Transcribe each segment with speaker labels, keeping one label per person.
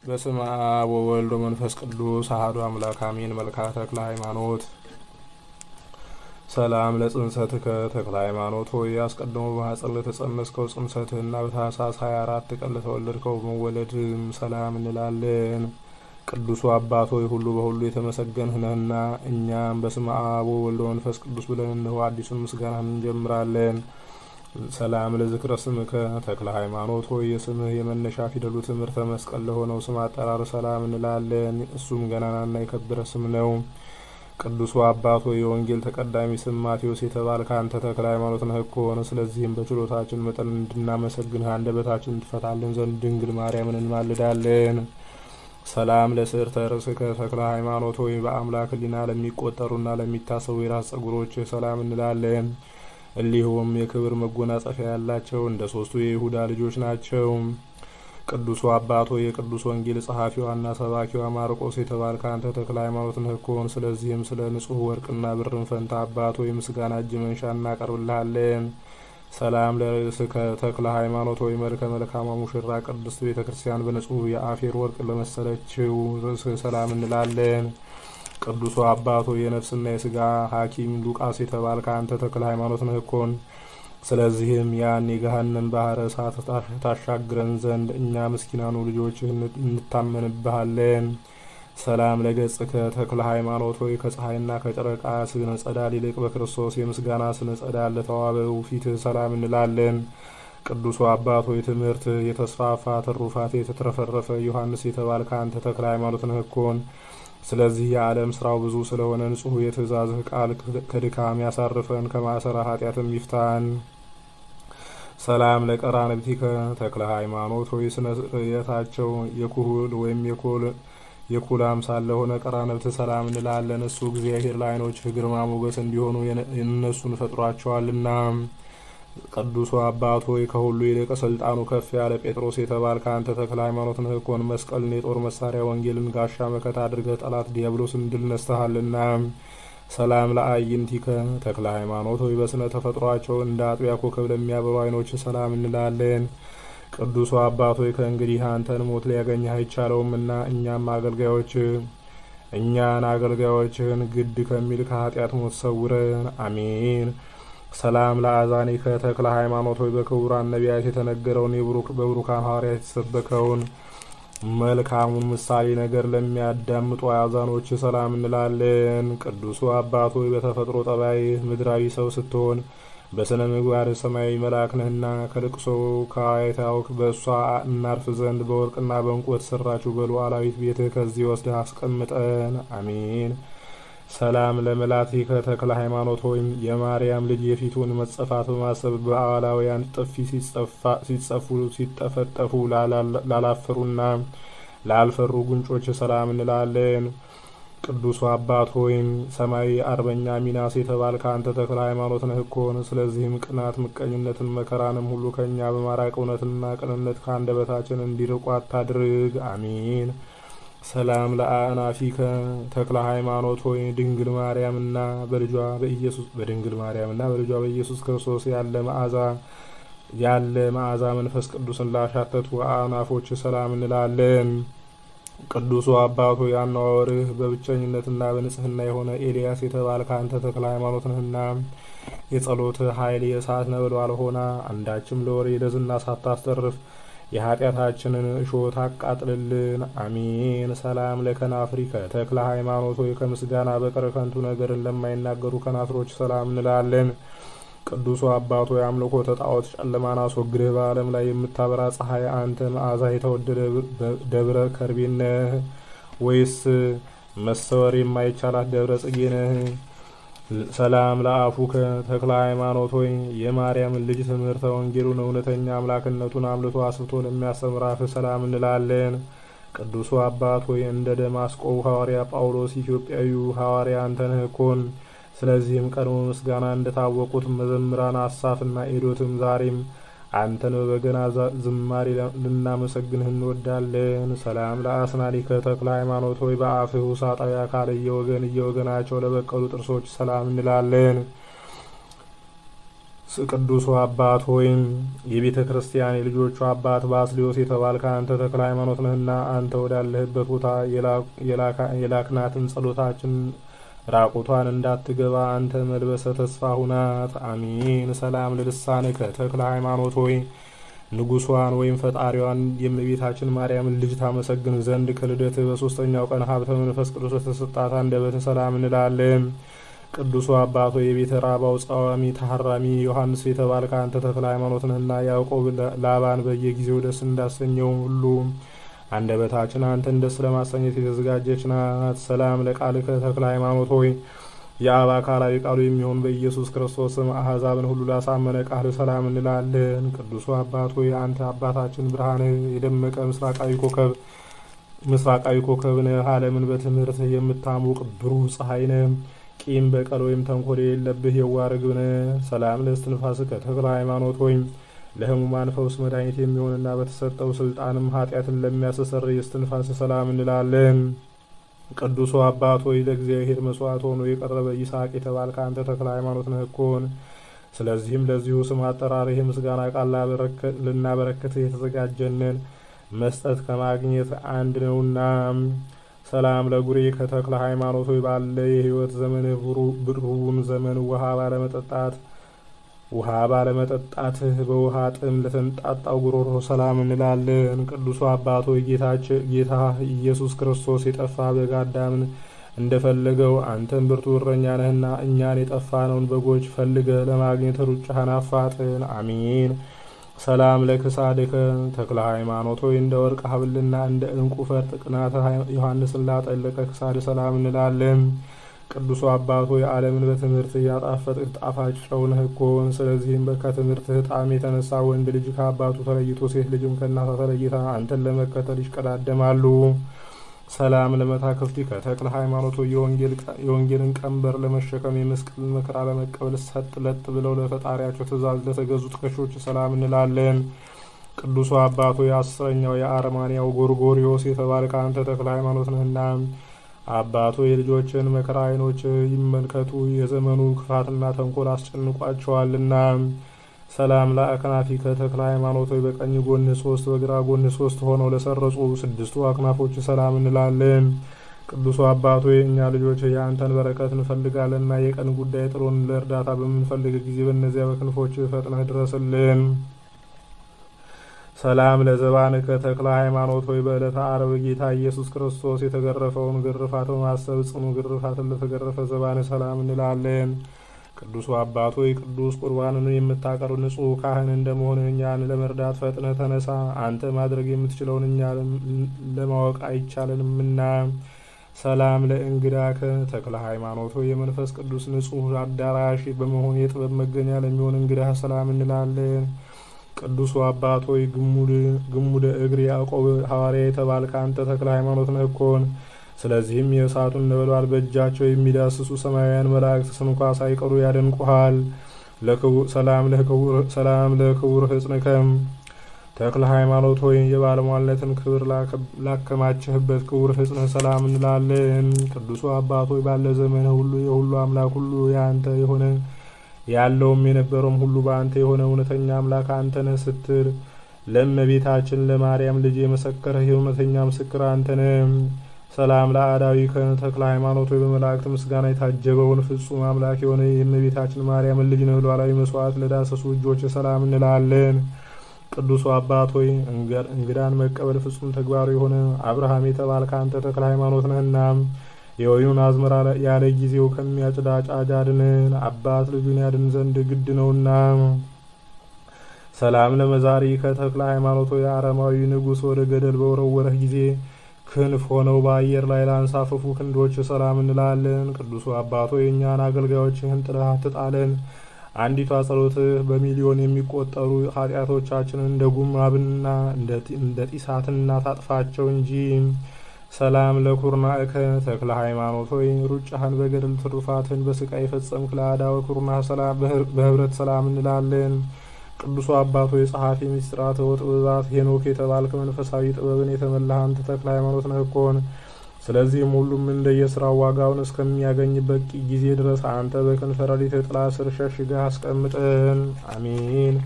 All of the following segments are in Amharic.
Speaker 1: በስመ አብ ወወልድ ወመንፈስ ቅዱስ አሐዱ አምላክ አሜን። መልክዓ ተክለ ሃይማኖት። ሰላም ለጽንሰትከ ተክለ ሃይማኖት ሆይ አስቀድሞ በማኅፀን ለተጸነስከው ጽንሰትህና በታኅሳስ 24 ቀን ለተወለድከው መወለድም ሰላም እንላለን። ቅዱሱ አባት ሆይ ሁሉ በሁሉ የተመሰገንህ ነህና እኛም በስመ አብ ወወልድ ወመንፈስ ቅዱስ ብለን እነሆ አዲሱን ምስጋናን እንጀምራለን። ሰላም ለዝክረ ስምከ ተክለ ሃይማኖት ሆይ የስምህ የመነሻ ፊደሉ ትምህርተ መስቀል ለሆነው ስም አጠራር ሰላም እንላለን። እሱም ገናናና የከበረ ስም ነው። ቅዱሱ አባት ሆይ የወንጌል ተቀዳሚ ስም ማቴዎስ የተባልክ አንተ ተክለ ሃይማኖት ነህ እኮን። ስለዚህም በችሎታችን መጠን እንድናመሰግንህ አንደበታችን ትፈታልን ዘንድ ድንግል ማርያምን እንማልዳለን። ሰላም ለስዕርተ ርእስከ ተክለ ሃይማኖት ሆይ በአምላክ ሕሊና ለሚቆጠሩና ለሚታሰቡ የራስ ጸጉሮች ሰላም እንላለን። እሊሁም የክብር መጎናጸፊያ ያላቸው እንደ ሶስቱ የይሁዳ ልጆች ናቸው። ቅዱሱ አባት ሆይ የቅዱስ ወንጌል ጸሐፊዋና ሰባኪዋ ማርቆስ የተባልክ አንተ ተክለ ሃይማኖት ነህ እኮን። ስለዚህም ስለ ንጹሕ ወርቅና ብርን ፈንታ አባት ሆይ ምስጋና እጅ መንሻ እናቀርብልሃለን። ሰላም ለርእስከ ተክለ ሃይማኖት ሆይ መልከ መልካማ ሙሽራ ቅድስት ቤተ ክርስቲያን በንጹሕ የአፌር ወርቅ ለመሰለችው ርእስህ ሰላም እንላለን። ቅዱሱ አባቶ የነፍስና የስጋ ሐኪም ሉቃስ የተባልክ አንተ ተክለ ሃይማኖት ነህ እኮን። ስለዚህም ያን የገሃነም ባህረ እሳት ታሻግረን ዘንድ እኛ ምስኪናኑ ልጆችህ እንታመንብሃለን። ሰላም ለገጽከ ተክለ ሃይማኖት ሆይ ከፀሐይና ከጨረቃ ስነ ጸዳል ይልቅ በክርስቶስ የምስጋና ስነ ጸዳል ለተዋበው ፊትህ ሰላም እንላለን። ቅዱሱ አባት ሆይ ትምህርት የተስፋፋ ትሩፋት የተትረፈረፈ ዮሐንስ የተባልክ አንተ ተክለ ሃይማኖት ነህ እኮን። ስለዚህ የዓለም ስራው ብዙ ስለሆነ ንጹሕ የትእዛዝህ ቃል ከድካም ያሳርፈን ከማሰራ ኃጢአትም ይፍታን። ሰላም ለቀራንብቲከ ተክለ ሃይማኖት ሆይ ስነ ርየታቸው የኩህል ወይም የኩል አምሳል ለሆነ ቀራንብት ሰላም እንላለን። እሱ እግዚአብሔር ለዓይኖችህ ግርማ ሞገስ እንዲሆኑ እነሱን ፈጥሯቸዋልና። ቅዱሱ አባት ሆይ ከሁሉ ይልቅ ስልጣኑ ከፍ ያለ ጴጥሮስ የተባልክ አንተ ተክለ ሃይማኖት ነህ እኮን። መስቀልን የጦር መሳሪያ ወንጌልን ጋሻ መከታ አድርገህ ጠላት ዲያብሎስን ድል ነስተሃልና። ሰላም ለአዕይንቲከ ተክለ ሃይማኖት ሆይ በስነ ተፈጥሯቸው እንደ አጥቢያ ኮከብ ለሚያበሩ ዓይኖች ሰላም እንላለን። ቅዱሱ አባት ሆይ ከእንግዲህ አንተን ሞት ሊያገኝህ አይቻለውምና እኛን አገልጋዮችህን ግድ ከሚል ከኃጢአት ሞት ሰውረን፣ አሜን። ሰላም ለአዛኒከ ተክለ ሃይማኖት ሆይ በክቡራን ነቢያት የተነገረውን በብሩካን ሐዋርያት የተሰበከውን መልካሙን ምሳሌ ነገር ለሚያዳምጡ አዛኖች ሰላም እንላለን። ቅዱሱ አባት ሆይ በተፈጥሮ ጠባይ ምድራዊ ሰው ስትሆን በስነ ምግባር ሰማያዊ መልአክ ነህና ከልቅሶ ከዋይታው በእሷ እናርፍ ዘንድ በወርቅና በዕንቁ በተሰራችው በሉዓላዊት ቤትህ ከዚህ ወስደህ አስቀምጠን፣ አሜን። ሰላም ለመላቲከ ተክለ ሃይማኖት ሆይ የማርያም ልጅ የፊቱን መጸፋት በማሰብ በአዋላውያን ጥፊ ሲጠፈጠፉ ላላፈሩና ላልፈሩ ጉንጮች ሰላም እንላለን። ቅዱሱ አባት ሆይም ሰማያዊ አርበኛ ሚናስ የተባልክ አንተ ተክለ ሃይማኖት ነህ እኮን። ስለዚህም ቅናት፣ ምቀኝነትን፣ መከራንም ሁሉ ከእኛ በማራቅ እውነትና ቅንነት ከአንደበታችን እንዲርቁ አታድርግ፣ አሜን። ሰላም ለአእናፊከ ተክለ ሃይማኖት ሆይ በድንግል ማርያምና በልጇ በኢየሱስ ክርስቶስ ያለ መዓዛ መንፈስ ቅዱስን ላሻተቱ አእናፎች ሰላም እንላለን። ቅዱሱ አባቶ ያኗወርህ በብቸኝነትና በንጽህና የሆነ ኤልያስ የተባልክ አንተ ተክለ ሃይማኖት ነህና የጸሎት ኃይል የእሳት ነበልባል ሆና አንዳችም ለወሬ ለዝና ሳታስተርፍ የኃጢአታችንን እሾህ አቃጥልልን፣ አሜን። ሰላም ለከናፍሪከ ተክለ ሃይማኖት ሆይ ከምስጋና በቀር ከንቱ ነገርን ለማይናገሩ ከናፍሮች ሰላም እንላለን። ቅዱሱ አባቶ የአምልኮተ ጣዖት ጨለማን አስወግደህ በዓለም ላይ የምታበራ ፀሐይ አንተ መዓዛ የተወደደ ደብረ ከርቤ ነህ ወይስ መሰወር የማይቻላት ደብረ ጽጌ ነህ? ሰላም ለአፉከ ተክለ ሃይማኖት ሆይ የማርያምን ልጅ ትምህርተ ወንጌሉን እውነተኛ አምላክነቱን አምልቶ አስብቶ ለሚያስተምር አፍህ ሰላም እንላለን። ቅዱሱ አባት ሆይ እንደ ደማስቆው ሐዋርያ ጳውሎስ ኢትዮጵያዊው ሐዋርያ አንተ ነህ እኮን። ስለዚህም ቀድሞ ምስጋና እንደታወቁት መዘምራን አሳፍና ኤዶትም ዛሬም አንተን በበገና ዝማሬ ልናመሰግንህ እንወዳለን። ሰላም ለአስናኒከ ተክለ ሃይማኖት ሆይ በአፍህ ውሳጣዊ አካል እየወገናቸው ለበቀሉ ጥርሶች ሰላም እንላለን። ቅዱሱ አባት ሆይም የቤተ ክርስቲያን የልጆቹ አባት ባስልዮስ የተባልከ አንተ ተክለ ሃይማኖት ነህና አንተ ወዳለህበት ቦታ የላክናትን ጸሎታችን ራቁቷን እንዳትገባ አንተ መልበሰ ተስፋ ሁናት። አሚን። ሰላም ለልሳንከ ተክለ ሃይማኖት ሆይ ንጉሷን ወይም ፈጣሪዋን የእመቤታችን ማርያምን ልጅ ታመሰግን ዘንድ ከልደት በሶስተኛው ቀን ሀብተ መንፈስ ቅዱስ ተሰጣት አንደበት ሰላም እንላለን። ቅዱሱ አባቶ የቤተ ራባው ጸዋሚ ታራሚ ዮሐንስ የተባልከ አንተ ተክለ ሃይማኖት ነህና ያዕቆብ ላባን በየጊዜው ደስ እንዳሰኘው ሁሉ አንደበታችን አንተን ደስ ለማሰኘት የተዘጋጀች ናት። ሰላም ለቃልከ ተክለ ሃይማኖት ሆይ የአብ አካላዊ ቃሉ የሚሆን በኢየሱስ ክርስቶስ ስም አሕዛብን ሁሉ ላሳመነ ቃል ሰላም እንላለን። ቅዱሱ አባት ሆይ አንተ አባታችን ብርሃን የደመቀ ምስራቃዊ ኮከብ ነህ። ዓለምን በትምህርት የምታሞቅ ብሩህ ፀሐይ ነህ። ቂም በቀል ወይም ተንኮል የሌለብህ የዋህ ርግብ ነህ። ሰላም ለእስትንፋስከ ተክለ ሃይማኖት ሆይ ለሕሙማን ፈውስ መድኃኒት የሚሆንና በተሰጠው ስልጣንም ኃጢአትን ለሚያስተሰርይ እስትንፋስ ሰላም እንላለን። ቅዱሱ አባት ሆይ ለእግዚአብሔር መስዋዕት ሆኖ የቀረበ ይስሐቅ የተባልከ አንተ ተክለ ሃይማኖት ነህ እኮን። ስለዚህም ለዚሁ ስም አጠራርህ የምስጋና ቃል ልናበረክትህ የተዘጋጀንን መስጠት ከማግኘት አንድ ነውና። ሰላም ለጉሬ ከተክለ ሃይማኖት ሆይ ባለ የሕይወት ዘመን ብሩውን ዘመን ውሃ ባለመጠጣትህ በውሃ ጥም ለተንጣጣው ጉሮሮ ሰላም እንላለን። ቅዱሱ አባት ሆይ ጌታ ኢየሱስ ክርስቶስ የጠፋ በግ አዳምን እንደፈለገው አንተን ብርቱ እረኛ ነህና እኛን የጠፋነውን በጎች ፈልገህ ለማግኘት ሩጫህን አፋጥን። አሚን። ሰላም ለክሳድከ ተክለ ሃይማኖት ሆይ እንደ ወርቅ ሀብልና እንደ ዕንቁ ፈርጥ ቅናተ ዮሐንስን ላጠለቀ ክሳድ ሰላም እንላለን። ቅዱሱ አባት ሆይ ዓለምን በትምህርት ያጣፈጥህ ጣፋጭ ጨው ነህ እኮን። ስለዚህም ከትምህርትህ ጣዕም የተነሳ ወንድ ልጅ ከአባቱ ተለይቶ ሴት ልጅም ከእናቷ ተለይታ አንተን ለመከተል ይሽቀዳደማሉ። ሰላም ለመታክፍቲከ ተክለ ሃይማኖት ሆይ የወንጌልን ቀንበር ለመሸከም የመስቀልን መከራ ለመቀበል ሰጥ ለጥ ብለው ለፈጣሪያቸው ትእዛዝ ለተገዙ ትከሾች ሰላም እንላለን። ቅዱሱ አባቶ የአስረኛው የአርማንያው ጎርጎሪዮስ የተባልከ አንተ ተክለ ሃይማኖት ነህና አባቶ የልጆችን መከራ ዓይኖች ይመልከቱ፣ የዘመኑ ክፋትና ተንኮል አስጨንቋቸዋልና። ሰላም ለአክናፊከ ተክለ ሃይማኖት ሆይ በቀኝ ጎን 3 በግራ ጎን 3 ሆነው ለሰረጹ 6 አክናፎች ሰላም እንላለን። ቅዱሱ አባቶ እኛ ልጆች የአንተን በረከት እንፈልጋለንና የቀን ጉዳይ ጥሎን ለእርዳታ በምንፈልግ ጊዜ በእነዚያ በክንፎች ፈጥነህ ድረስልን። ሰላም ለዘባንከ ተክለ ሃይማኖት ሆይ በዕለተ ዓርብ ጌታ ኢየሱስ ክርስቶስ የተገረፈውን ግርፋት በማሰብ ጽኑ ግርፋትን ለተገረፈ ዘባን ሰላም እንላለን። ቅዱሱ አባት ሆይ ቅዱስ ቁርባንን የምታቀርብ ንጹሕ ካህን እንደመሆን እኛን ለመርዳት ፈጥነህ ተነሳ። አንተ ማድረግ የምትችለውን እኛ ለማወቅ አይቻለንምና። ሰላም ለእንግዳከ ተክለ ሃይማኖት ሆይ የመንፈስ ቅዱስ ንጹሕ አዳራሽ በመሆን የጥበብ መገኛ ለሚሆን እንግዳ ሰላም እንላለን። ቅዱሱ አባት ሆይ ግሙደ እግር ያዕቆብ ሐዋርያ የተባልከ አንተ ተክለ ሃይማኖት ነህ እኮን። ስለዚህም የእሳቱን ነበልባል በእጃቸው የሚዳስሱ ሰማያውያን መላእክት ስንኳ ሳይቀሩ ያደንቁሃል። ሰላም ለክቡር ሕጽንከም ተክለ ሃይማኖት ሆይ የባለሟልነትን ክብር ላከማችህበት ክቡር ሕጽንህ ሰላም እንላለን። ቅዱሱ አባት ሆይ ባለ ዘመንህ ሁሉ የሁሉ አምላክ ሁሉ የአንተ የሆነ ያለውም የነበረውም ሁሉ በአንተ የሆነ እውነተኛ አምላክ አንተ ነህ ስትል ለእመቤታችን ለማርያም ልጅ የመሰከረህ የእውነተኛ ምስክር አንተ ነህ። ሰላም ለአዳዊከ ተክለ ሃይማኖት ሆይ በመላእክት ምስጋና የታጀበውን ፍጹም አምላክ የሆነ የእመቤታችን ማርያምን ልጅ ነበልባላዊ መስዋዕት ለዳሰሱ እጆች ሰላም እንላለን። ቅዱሱ አባት ሆይ እንግዳን መቀበል ፍጹም ተግባሩ የሆነ አብርሃም የተባልከ አንተ ተክለ ሃይማኖት ነህና የወይኑን አዝመራ ያለ ጊዜው ከሚያጭድ አጫጅ አድነን፣ አባት ልጁን ያድን ዘንድ ግድ ነውና። ሰላም ለመዛሪከ ተክለ ሃይማኖት ሆይ አረማዊ ንጉሥ ወደ ገደል በወረወረህ ጊዜ ክንፍ ሆነው በአየር ላይ ላንሳፈፉ ክንዶች ሰላም እንላለን። ቅዱሱ አባቶ የእኛን አገልጋዮችህን ጥለህ አትጣለን። አንዲቷ ጸሎትህ በሚሊዮን የሚቆጠሩ ኃጢአቶቻችንን እንደ ጉማብና እንደ ጢሳትና ታጥፋቸው እንጂ። ሰላም ለኩርናእከ ተክለ ሃይማኖት ሆይ ሩጫህን በገድል ትሩፋትን በስቃይ የፈጸምክ ለአዳወ ኩርና በህብረት ሰላም እንላለን። ቅዱሱ አባቶ የጸሐፊ ምስጢራት ወጥበባት ሄኖክ የተባልክ መንፈሳዊ ጥበብን የተመላህ አንተ ተክለ ሃይማኖት ነህ እኮን። ስለዚህም ሁሉም እንደየስራው ዋጋውን እስከሚያገኝበት ጊዜ ድረስ አንተ በክንፈ ረድኤትህ ጥላ ስር ሸሽገህ አስቀምጠን። አሜን።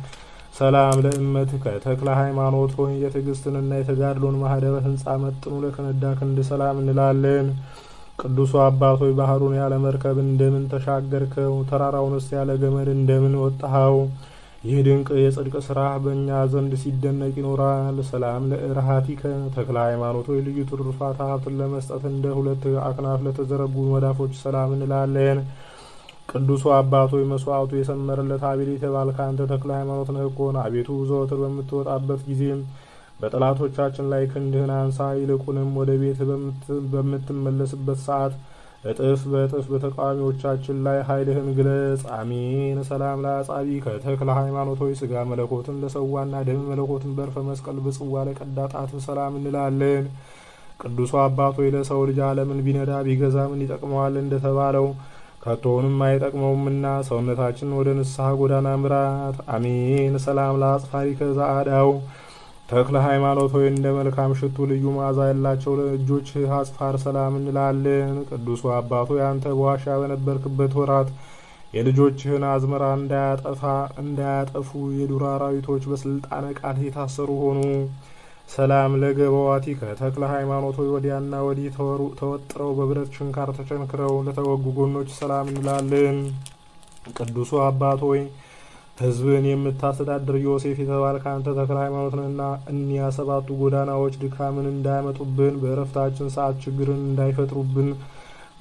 Speaker 1: ሰላም ለእመትከ ተክለ ሃይማኖት ሆይ የትዕግስትንና የተጋድሎን ማህደረ ህንጻ መጥኑ ለከነዳ ክንድ ሰላም እንላለን። ቅዱሱ አባት ሆይ ባህሩን ያለ መርከብ እንደምን ተሻገርከው? ተራራውንስ ያለ ገመድ እንደምን ወጣኸው? ይህ ድንቅ የጽድቅ ስራ በእኛ ዘንድ ሲደነቅ ይኖራል። ሰላም ለእርሃቲከ ተክለ ሃይማኖት ሆይ ልዩ ትሩፋት ሀብትን ለመስጠት እንደ ሁለት አክናፍ ለተዘረጉ መዳፎች ሰላም እንላለን። ቅዱሱ አባት ሆይ መስዋዕቱ የሰመረለት አቤል የተባልከ አንተ ተክለ ሃይማኖት ነህ እኮን። አቤቱ ዘወትር በምትወጣበት ጊዜም በጠላቶቻችን ላይ ክንድህን አንሳ። ይልቁንም ወደ ቤት በምትመለስበት ሰዓት እጥፍ በእጥፍ በተቃዋሚዎቻችን ላይ ኃይልህን ግለጽ። አሜን። ሰላም ለአጻቢ ከተክለ ሃይማኖት ሆይ ስጋ መለኮትን ለሰዋና ደም መለኮትን በርፈ መስቀል በጽዋ ለቀዳ ጣት ሰላም እንላለን። ቅዱሱ አባት ሆይ ለሰው ልጅ ዓለምን ቢነዳ ቢገዛ ምን ይጠቅመዋል እንደተባለው ከቶውንም አይጠቅመውምና ሰውነታችን ወደ ንስሐ ጎዳና ምራት። አሜን። ሰላም ለአጽፋሪከ ዘአዳው ተክለ ሃይማኖት ሆይ እንደ መልካም ሽቱ ልዩ መዓዛ ያላቸው ለእጆች አጽፋር ሰላም እንላለን። ቅዱሱ አባት ሆይ አንተ በዋሻ በነበርክበት ወራት የልጆችህን አዝመራ እንዳያጠፉ የዱር አራዊቶች በስልጣነ ቃል የታሰሩ ሆኑ። ሰላም ለገበዋቲከ ተክለ ሃይማኖት ሆይ ወዲያና ወዲህ ተወጥረው በብረት ችንካር ተቸንክረው ለተወጉ ጎኖች ሰላም እንላለን። ቅዱሱ አባት ሆይ ሕዝብን የምታስተዳድር ዮሴፍ የተባልከ አንተ ተክለ ሃይማኖት ነህና እኒያ ሰባቱ ጎዳናዎች ድካምን እንዳያመጡብን በእረፍታችን ሰዓት ችግርን እንዳይፈጥሩብን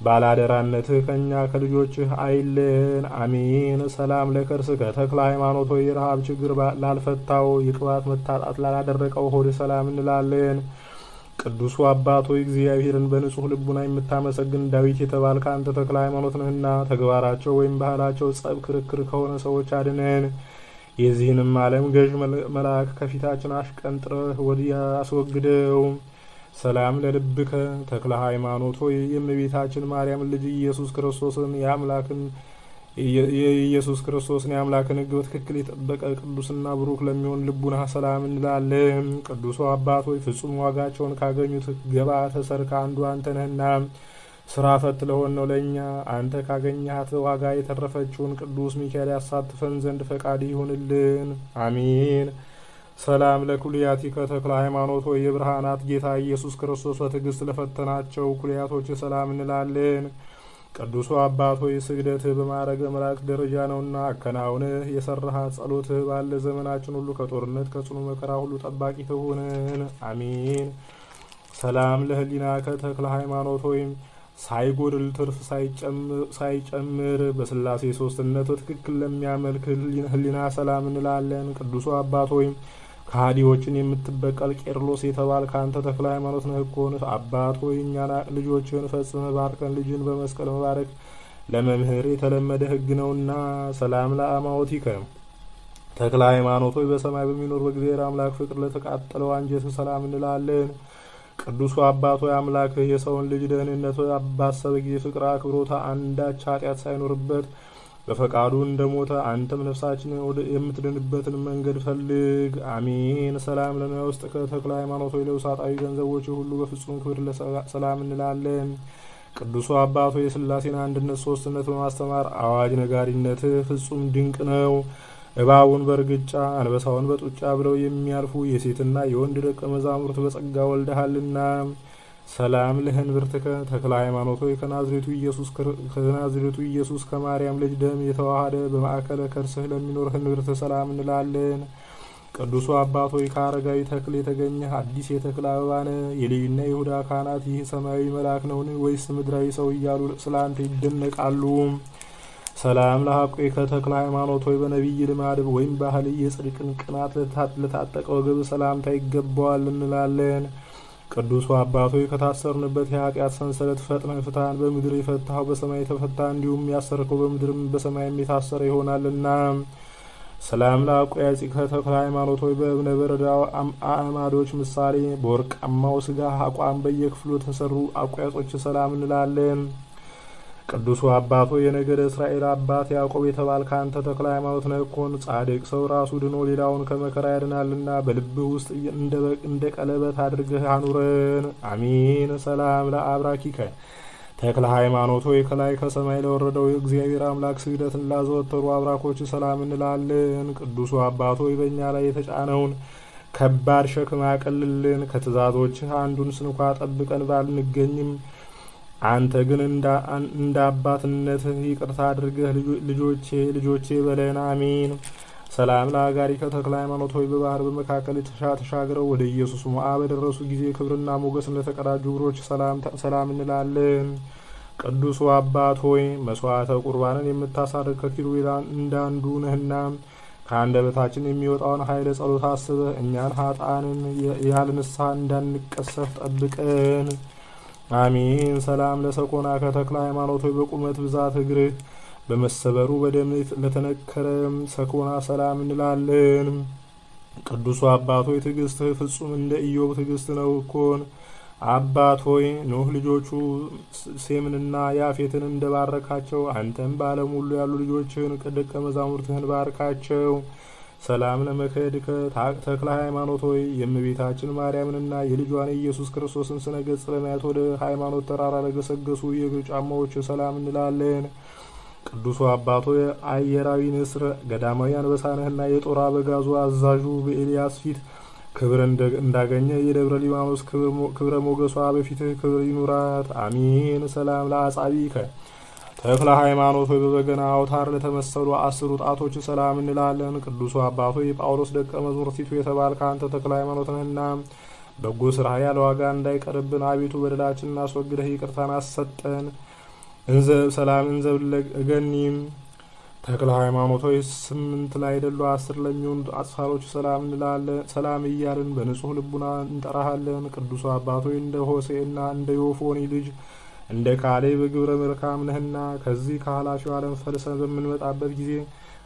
Speaker 1: ባላደራነትህ ከእኛ ከልጆችህ አይለን። አሜን። ሰላም ለከርስከ ተክለ ሃይማኖት ሆይ የረሃብ ችግር ላልፈታው የቅባት መታጣት ላላደረቀው ሆድ ሰላም እንላለን። ቅዱሱ አባት ሆይ እግዚአብሔርን በንጹሕ ልቡና የምታመሰግን ዳዊት የተባልከ አንተ ተክለ ሃይማኖት ነህና ተግባራቸው ወይም ባህላቸው ጸብ፣ ክርክር ከሆነ ሰዎች አድነን። የዚህንም ዓለም ገዥ መልአክ ከፊታችን አሽቀንጥረህ ወዲያ አስወግደው። ሰላም ለልብከ ተክለ ሃይማኖት ሆይ የእመቤታችን ማርያም ልጅ ኢየሱስ ክርስቶስን የአምላክን ሕግ በትክክል የጠበቀ ቅዱስና ብሩክ ለሚሆን ልቡና ሰላም እንላለን። ቅዱሱ አባት ሆይ ፍጹም ዋጋቸውን ካገኙት ገባተ ሰርክ አንዱ አንተ ነህና ስራ ፈት ለሆን ነው ለእኛ አንተ ካገኘሃት ዋጋ የተረፈችውን ቅዱስ ሚካኤል ያሳትፈን ዘንድ ፈቃድ ይሁንልን። አሜን። ሰላም ለኩልያቲከ ተክለ ሃይማኖት ሆይ የብርሃናት ጌታ ኢየሱስ ክርስቶስ በትዕግስት ለፈተናቸው ኩልያቶች ሰላም እንላለን። ቅዱሱ አባት ሆይ ስግደትህ በማዕረገ መላእክት ደረጃ ነውና አከናውንህ የሰራሃት ጸሎትህ ባለ ዘመናችን ሁሉ ከጦርነት ከጽኑ መከራ ሁሉ ጠባቂ ትሁንን። አሜን። ሰላም ለህሊናከ ተክለ ሃይማኖት ሆይ ሳይጎድል ትርፍ ሳይጨምር በስላሴ ሶስትነት በትክክል ለሚያመልክ ህሊና ሰላም እንላለን። ቅዱሱ አባት ሆይ ከሃዲዎችን የምትበቀል ቄርሎስ የተባልከ አንተ ተክለ ሃይማኖት ነህ እኮን። አባት ሆይ እኛና ልጆችን ፈጽመ ባርከን። ልጅን በመስቀል መባረክ ለመምህር የተለመደ ሕግ ነውና። ሰላም ለአማዎቲከ ተክለ ሃይማኖት ሆይ በሰማይ በሚኖር በእግዚአብሔር አምላክ ፍቅር ለተቃጠለው አንጀት ሰላም እንላለን። ቅዱሱ አባት ሆይ አምላክህ የሰውን ልጅ ደህንነት ባሰበ ጊዜ ፍቅር አክብሮታ አንዳች ኃጢአት ሳይኖርበት በፈቃዱ እንደሞተ አንተም ነፍሳችን የምትድንበትን መንገድ ፈልግ። አሜን። ሰላም ለነውስጥ ከተክለ ሃይማኖት ሆይ ለውሳጣዊ ገንዘቦች ሁሉ በፍጹም ክብር ሰላም እንላለን። ቅዱሱ አባት ሆይ የሥላሴን አንድነት ሶስትነት በማስተማር አዋጅ ነጋሪነትህ ፍጹም ድንቅ ነው። እባቡን በእርግጫ አንበሳውን በጡጫ ብለው የሚያልፉ የሴትና የወንድ ደቀ መዛሙርት በጸጋ ወልደሃልና። ሰላም ለህንብርትከ ተክለ ሃይማኖት ሆይ ከናዝሬቱ ኢየሱስ ከማርያም ልጅ ደም የተዋሃደ በማዕከለ ከርስህ ለሚኖር ህንብርት ሰላም እንላለን። ቅዱሱ አባት ሆይ ከአረጋዊ ተክል የተገኘ አዲስ የተክል አበባ ነህ። የሌዊና የይሁዳ ካህናት ይህ ሰማያዊ መልአክ ነውን ወይስ ምድራዊ ሰው እያሉ ስለ አንተ ይደነቃሉ። ሰላም ለሐቆ ከተክለ ሃይማኖት ሆይ በነቢይ ልማድ ወይም ባህል የጽድቅን ቅናት ለታጠቀ ወገብ ሰላምታ ይገባዋል እንላለን። ቅዱሱ አባት ሆይ ከታሰርንበት የኃጢአት ሰንሰለት ፈጥነህ ፍታን። በምድር የፈታኸው በሰማይ የተፈታ እንዲሁም ያሰርከው በምድርም በሰማይም የታሰረ ይሆናልና። ሰላም ለአቆያጺ ከተክለ ሃይማኖት ሆይ በእብነ በረዳው አዕማዶች ምሳሌ በወርቃማው ስጋ አቋም በየክፍሉ የተሰሩ አቆያጾች ሰላም እንላለን። ቅዱሱ አባቶ የነገደ እስራኤል አባት ያዕቆብ የተባልክ አንተ ተክለ ሃይማኖት ነህ እኮን። ጻድቅ ሰው ራሱ ድኖ ሌላውን ከመከራ ያድናልና በልብህ ውስጥ እንደ ቀለበት አድርገህ አኑረን። አሚን። ሰላም ለአብራኪከ ተክለ ሃይማኖት ሆይ ከላይ ከሰማይ ለወረደው የእግዚአብሔር አምላክ ስግደትን ላዘወተሩ አብራኮች ሰላም እንላለን። ቅዱሱ አባቶ ሆይ በእኛ ላይ የተጫነውን ከባድ ሸክም አቅልልን። ከትእዛዞችህ አንዱን ስንኳ ጠብቀን ባልንገኝም አንተ ግን እንደ አባትነትህ ይቅርታ አድርገህ ልጆቼ በለን። አሜን። ሰላም ለአጋሪከ ተክለ ሃይማኖት ሆይ በባህር በመካከል ተሻግረው ወደ ኢየሱስ ሞዓ በደረሱ ጊዜ ክብርና ሞገስን ለተቀዳጁ እግሮች ሰላም እንላለን። ቅዱሱ አባት ሆይ መስዋዕተ ቁርባንን የምታሳርግ ከኪሩቤል እንዳንዱ ነህና ከአንደበታችን የሚወጣውን ኃይለ ጸሎት አስበህ እኛን ኃጥአንን ያለ ንስሐ እንዳንቀሰፍ ጠብቀን። አሜን። ሰላም ለሰኮና ከተክለ ሃይማኖት ሆይ በቁመት ብዛት እግርህ በመሰበሩ በደም ለተነከረ ሰኮና ሰላም እንላለን። ቅዱሱ አባት ሆይ ትዕግስትህ ፍጹም እንደ ኢዮብ ትዕግስት ነው እኮን። አባት ሆይ ኖህ ልጆቹ ሴምንና ያፌትን እንደባረካቸው አንተም በዓለም ሁሉ ያሉ ልጆችህን ደቀ መዛሙርትህን ባርካቸው። ሰላም ለመከድከ ተክለ ሃይማኖት ሆይ የእመቤታችን ማርያምንና የልጇን የኢየሱስ ክርስቶስን ስነ ገጽ ለማየት ወደ ሃይማኖት ተራራ ለገሰገሱ የእግር ጫማዎች ሰላም እንላለን። ቅዱሱ አባቶ አየራዊ ንስር ገዳማዊ አንበሳነህና የጦር አበጋዙ አዛዡ በኤልያስ ፊት ክብር እንዳገኘ የደብረ ሊባኖስ ክብረ ሞገሷ በፊትህ ክብር ይኑራት። አሚን። ሰላም ለአጻቢከ ተክለ ሃይማኖት ሆይ በበገና አውታር ለተመሰሉ 10 ጣቶች ሰላም እንላለን። ቅዱሱ አባቶ የጳውሎስ ደቀ መዝሙር ቲቱ የተባልክ አንተ ተክለ ሃይማኖት ነህና በጎ ስራ ያለ ዋጋ እንዳይቀርብን አቤቱ በደላችንን አስወግደህ ይቅርታን አሰጠን። ሰላም እንዘብ ለገኒም ተክለ ሃይማኖት ሆይ 8 ላይ አይደሉ 10 ለሚሆኑ አጽፋሮች ሰላም እንላለን። ሰላም እያልን በንጹህ ልቡና እንጠራሃለን። ቅዱሱ አባቶ እንደ ሆሴዕና እንደ ዮፎኒ ልጅ እንደ ካሌብ በግብረ መልካም ነህና ከዚህ ከኃላፊው ዓለም ፈልሰን በምንመጣበት ጊዜ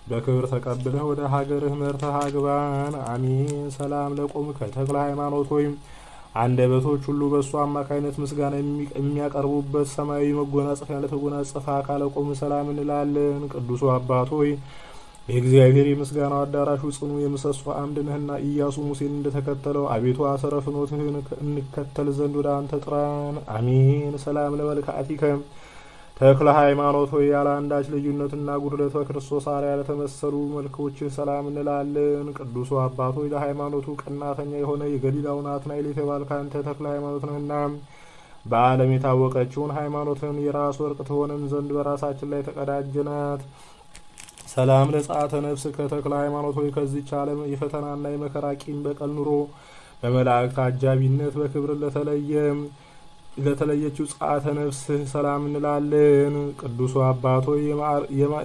Speaker 1: በክብር ተቀብለህ ወደ ሀገርህ መርተህ አግባን። አሜን። ሰላም ለቆምከ ተክለ ሃይማኖት ሆይ አንደበቶች ሁሉ በእሱ አማካይነት ምስጋና የሚያቀርቡበት ሰማያዊ መጎናጸፊያ ለተጎናጸፈ አካለ ቆም ሰላም እንላለን። ቅዱሱ አባት ሆይ የእግዚአብሔር የምስጋናው አዳራሹ ጽኑ የምሰሶ አምድ ነህና ኢያሱ ሙሴን እንደተከተለው አቤቱ አሰረ ፍኖትህን እንከተል ዘንድ ወደ አንተ ጥራን። አሜን። ሰላም ለመልክዓቲከ ተክለ ሃይማኖት ሆይ ያለ አንዳች ልዩነትና ጉድለት በክርስቶስ አርአያ ለተመሰሉ መልኮችህ ሰላም እንላለን። ቅዱሱ አባት ሆይ ለሃይማኖቱ ቀናተኛ የሆነ የገሊላው ናትናኤል የተባልክ አንተ ተክለ ሃይማኖት ነህና በዓለም የታወቀችውን ሃይማኖትን የራስ ወርቅ ትሆነን ዘንድ በራሳችን ላይ ተቀዳጀናት። ሰላም ለጸአተ ነፍስ ከተክለ ሃይማኖት ሆይ ከዚች ዓለም የፈተናና የመከራ ቂም በቀል ኑሮ በመላእክት አጃቢነት በክብር ለተለየችው ጸአተ ነፍስህ ሰላም እንላለን። ቅዱሱ አባት ሆይ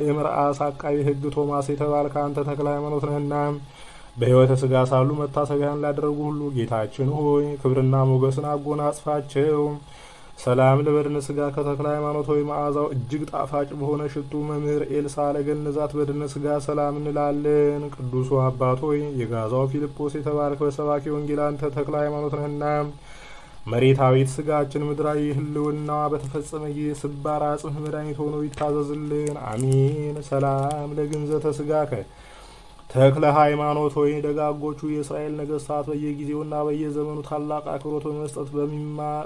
Speaker 1: የመርዓስ አቃቢ ሕግ ቶማስ የተባልክ አንተ ተክለ ሃይማኖት ነህና በሕይወተ ሥጋ ሳሉ መታሰቢያን ላደረጉ ሁሉ ጌታችን ሆይ ክብርና ሞገስን አጎናጽፋቸው። ሰላም ለበድነ ሥጋ ከተክለ ሃይማኖት ሆይ መዓዛው እጅግ ጣፋጭ በሆነ ሽቱ መምህር ኤልሳ ለገነዛት በድነ ሥጋ ሰላም እንላለን። ቅዱሱ አባት ሆይ የጋዛው ፊልጶስ የተባልክ በሰባኪ ወንጌል አንተ ተክለ ሃይማኖት ነህና መሬታዊት ሥጋችን ምድራዊ ህልውናዋ በተፈጸመ ጊዜ ስባር አጽምህ መድኃኒት ሆኖ ይታዘዝልን። አሜን። ሰላም ለግንዘተ ሥጋከ ተክለ ሃይማኖት ሆይ ደጋጎቹ የእስራኤል ነገስታት በየጊዜውና በየዘመኑ ታላቅ አክብሮት በመስጠት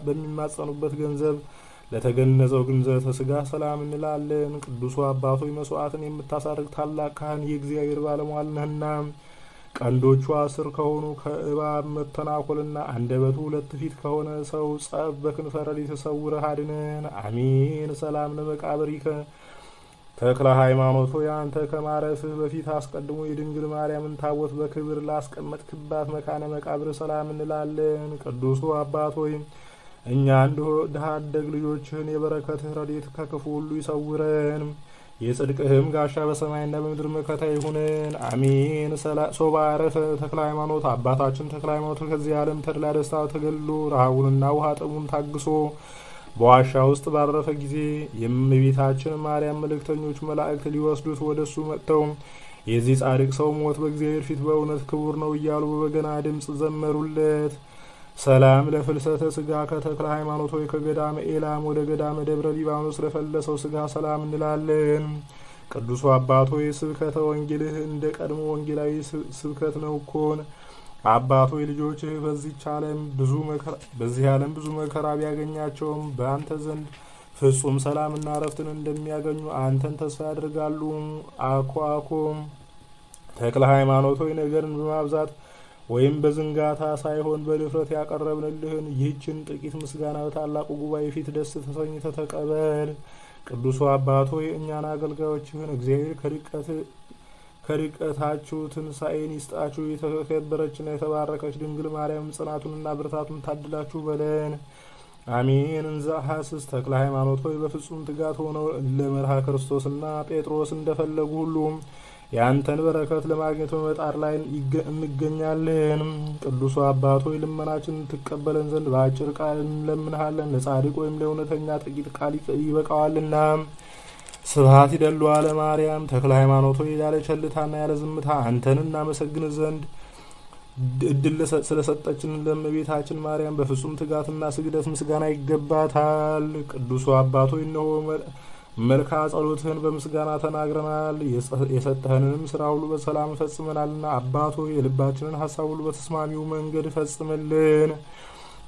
Speaker 1: በሚማጸኑበት ገንዘብ ለተገነዘው ግንዘተ ሥጋ ሰላም እንላለን። ቅዱሱ አባት ሆይ መስዋዕትን የምታሳርግ ታላቅ ካህን የእግዚአብሔር ባለሟል ነህና ቀንዶቹ 10 ከሆኑ ከእባብ መተናኮልና አንደበቱ 2 ፊት ከሆነ ሰው ጸብ በክንፈ ረድኤት ተሰውረህ አድነን። አሜን። ሰላም ለመቃብሪከ ተክለ ሃይማኖት ሆይ አንተ ከማረፍህ በፊት አስቀድሞ የድንግል ማርያምን ታቦት በክብር ላስቀመጥክባት መካነ መቃብር ሰላም እንላለን። ቅዱሱ አባት ሆይ እኛ ድሀ አደግ ልጆችህን የበረከትህ ረድኤት ከክፉ ሁሉ ይሰውረን። የጽድቅህም ጋሻ በሰማይና በምድር መከታ ይሁነን። አሜን። ሶባ አረፈ ተክለ ሃይማኖት አባታችን ተክለ ሃይማኖት ከዚህ ዓለም ተድላ ደስታ ተገልሎ ረሃቡንና ውሃ ጥሙን ታግሶ በዋሻ ውስጥ ባረፈ ጊዜ የእመቤታችን ማርያም መልእክተኞች መላእክት ሊወስዱት ወደ እሱ መጥተው የዚህ ጻድቅ ሰው ሞት በእግዚአብሔር ፊት በእውነት ክቡር ነው እያሉ በበገና ድምፅ ዘመሩለት። ሰላም ለፍልሰተ ስጋ ከተክለ ሃይማኖት ሆይ ከገዳመ ኤላም ወደ ገዳመ ደብረ ሊባኖስ ለፈለሰው ስጋ ሰላም እንላለን። ቅዱሱ አባት ሆይ ስብከተ ወንጌልህ እንደ ቀድሞ ወንጌላዊ ስብከት ነው እኮን። አባት ሆይ ልጆችህ በዚህ ዓለም ብዙ መከራ ቢያገኛቸውም በአንተ ዘንድ ፍጹም ሰላምና እረፍትን እንደሚያገኙ አንተን ተስፋ ያደርጋሉ። አኮ ተክለ ሃይማኖት ሆይ ነገርን በማብዛት ወይም በዝንጋታ ሳይሆን በድፍረት ያቀረብንልህን ይህችን ጥቂት ምስጋና በታላቁ ጉባኤ ፊት ደስ ተሰኝተህ ተቀበል። ቅዱሱ አባት ሆይ እኛን አገልጋዮችህን እግዚአብሔር ከድቀታችሁ ትንሣኤን ይስጣችሁ። የተከበረችና የተባረከች ድንግል ማርያም ጽናቱንና ብርታቱን ታድላችሁ በለን። አሜን። እንዘ ሐስስ ተክለ ሃይማኖት ሆይ በፍጹም ትጋት ሆነው ለመርሃ ክርስቶስና ጴጥሮስ እንደፈለጉ ሁሉም ያንተን በረከት ለማግኘት በመጣር ላይ እንገኛለን። ቅዱሱ አባት ሆይ ልመናችን ትቀበለን ዘንድ በአጭር ቃል እንለምንሃለን። ለጻድቅ ወይም ለእውነተኛ ጥቂት ቃል ይበቃዋልና። ስብሐት ይደሉ አለ ማርያም። ተክለ ሃይማኖት ሆይ ያለ ቸልታና ያለ ዝምታ አንተን እናመሰግን ዘንድ እድል ስለሰጠችን ለእመቤታችን ማርያም በፍጹም ትጋትና ስግደት ምስጋና ይገባታል። ቅዱሱ አባት ሆይ እነሆ መልካ ጸሎትህን በምስጋና ተናግረናል። የሰጠህንንም ስራ ሁሉ በሰላም ፈጽመናልና አባት ሆይ የልባችንን ሀሳብ ሁሉ በተስማሚው መንገድ ፈጽምልን።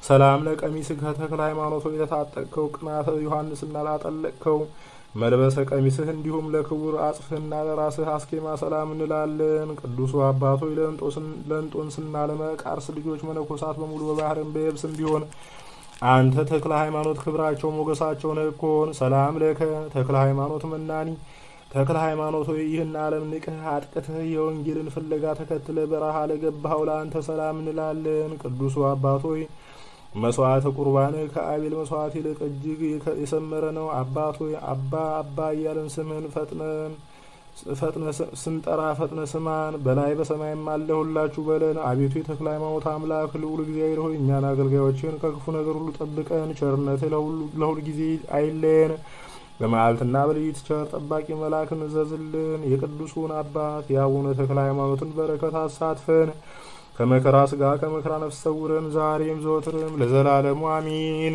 Speaker 1: ሰላም ለቀሚስህ ከተክለ ሃይማኖት ሆይ ለታጠቅከው ቅናተ ዮሐንስና ላጠለቅከው መልበሰ ቀሚስህ እንዲሁም ለክቡር አጽፍህና ለራስህ አስኬማ ሰላም እንላለን። ቅዱሱ አባት ሆይ ለእንጦንስና ለመቃርስ ልጆች መነኮሳት በሙሉ በባህርም በየብስም ቢሆን አንተ ተክለ ሃይማኖት ክብራቸው ሞገሳቸው ነህ እኮን። ሰላም ለከ ተክለ ሃይማኖት መናኒ ተክለ ሃይማኖት ሆይ ይህን ዓለም ንቅህ አጥቅተህ የወንጌልን ፍለጋ ተከትለ በረሃ ለገባኸው ለአንተ ሰላም እንላለን። ቅዱሱ አባት ሆይ መስዋዕተ ቁርባንህ ከአቤል መስዋዕት ይልቅ እጅግ የሰመረ ነው። አባት ሆይ አባ እያለን ስምህን ፈጥነ ስንጠራ ፈጥነ ስማን። በላይ በሰማይም አለሁላችሁ በለን። አቤቱ የተክለ ሃይማኖት አምላክ ልዑል እግዚአብሔር ሆይ እኛን አገልጋዮችን ከክፉ ነገር ሁሉ ጠብቀን። ቸርነትህ ለሁል ጊዜ አይለየን። በመዓልትና በሌሊት ቸር ጠባቂ መልአክን እዘዝልን። የቅዱሱን አባት የአቡነ ተክለ ሃይማኖትን በረከት አሳትፈን። ከመከራ ስጋ ከመከራ ነፍስ ሰውረን ዛሬም ዘወትርም ለዘላለሙ አሚን።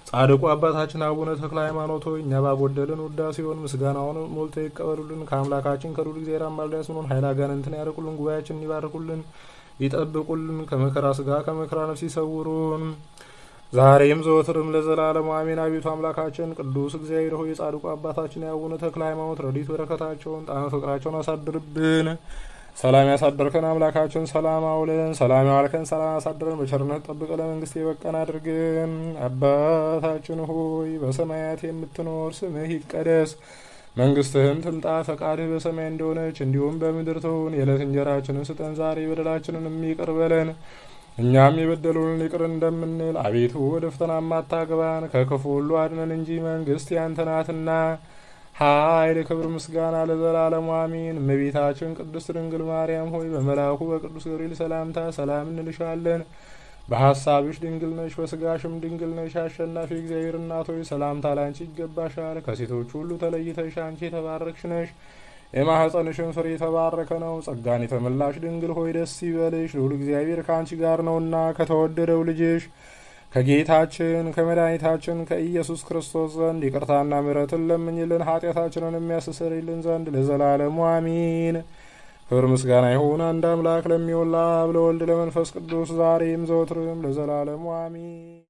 Speaker 1: ጻድቁ አባታችን አቡነ ተክለ ሃይማኖት ሆይ እኛ ባጎደልን ውዳሴውን ምስጋናውን ሞልተው ይቀበሉልን። ከአምላካችን ከልዑል እግዚአብሔር አማልደን ስንሆን ኃይለ አጋንንትን ያርቁልን። ጉባኤያችንን ይባርኩልን ይጠብቁልን። ከመከራ ስጋ ከመከራ ነፍስ ይሰውሩን ዛሬም ዘወትርም ለዘላለሙ አሜን። አቤቱ አምላካችን ቅዱስ እግዚአብሔር ሆይ የጻድቁ አባታችን የአቡነ ተክለ ሃይማኖት ረድኤት በረከታቸውን ጣዕመ ፍቅራቸውን አሳድርብን። ሰላም ያሳደርከን አምላካችን ሰላም አውለን፣ ሰላም ያዋልከን ሰላም ያሳድረን። በቸርነት ጠብቀ ለመንግስት የበቀን አድርገን። አባታችን ሆይ በሰማያት የምትኖር ስምህ ይቀደስ፣ መንግስትህም ትምጣ፣ ፈቃድህ በሰማይ እንደሆነች እንዲሁም በምድር ትሁን። የዕለት እንጀራችንን ስጠን ዛሬ፣ በደላችንን ይቅር በለን እኛም የበደሉንን ይቅር እንደምንል። አቤቱ ወደ ፈተና አታግባን፣ ከክፉ ሁሉ አድነን እንጂ መንግስት ያንተ ናትና ኃይል፣ ክብር፣ ምስጋና ለዘላለሙ አሜን። እመቤታችን ቅድስት ድንግል ማርያም ሆይ በመልአኩ በቅዱስ ገብርኤል ሰላምታ ሰላም እንልሻለን። በሐሳብሽ ድንግል ነሽ፣ በስጋሽም ድንግል ነሽ። አሸናፊ እግዚአብሔር እናት ሆይ ሰላምታ ላንቺ ይገባሻል። ከሴቶች ሁሉ ተለይተሽ አንቺ የተባረክሽ ነሽ፣ የማኅፀንሽን ፍሬ የተባረከ ነው። ጸጋን የተመላሽ ድንግል ሆይ ደስ ይበልሽ፣ ልዑል እግዚአብሔር ከአንቺ ጋር ነውና ከተወደደው ልጅሽ ከጌታችን ከመድኃኒታችን ከኢየሱስ ክርስቶስ ዘንድ ይቅርታና ምሕረትን ለምኝልን ኃጢአታችንን የሚያስተሰርይልን ዘንድ ለዘላለሙ አሚን። ክብር ምስጋና ይሁን አንድ አምላክ ለሚሆን ለአብ ለወልድ ለመንፈስ ቅዱስ ዛሬም ዘወትርም ለዘላለሙ አሚን።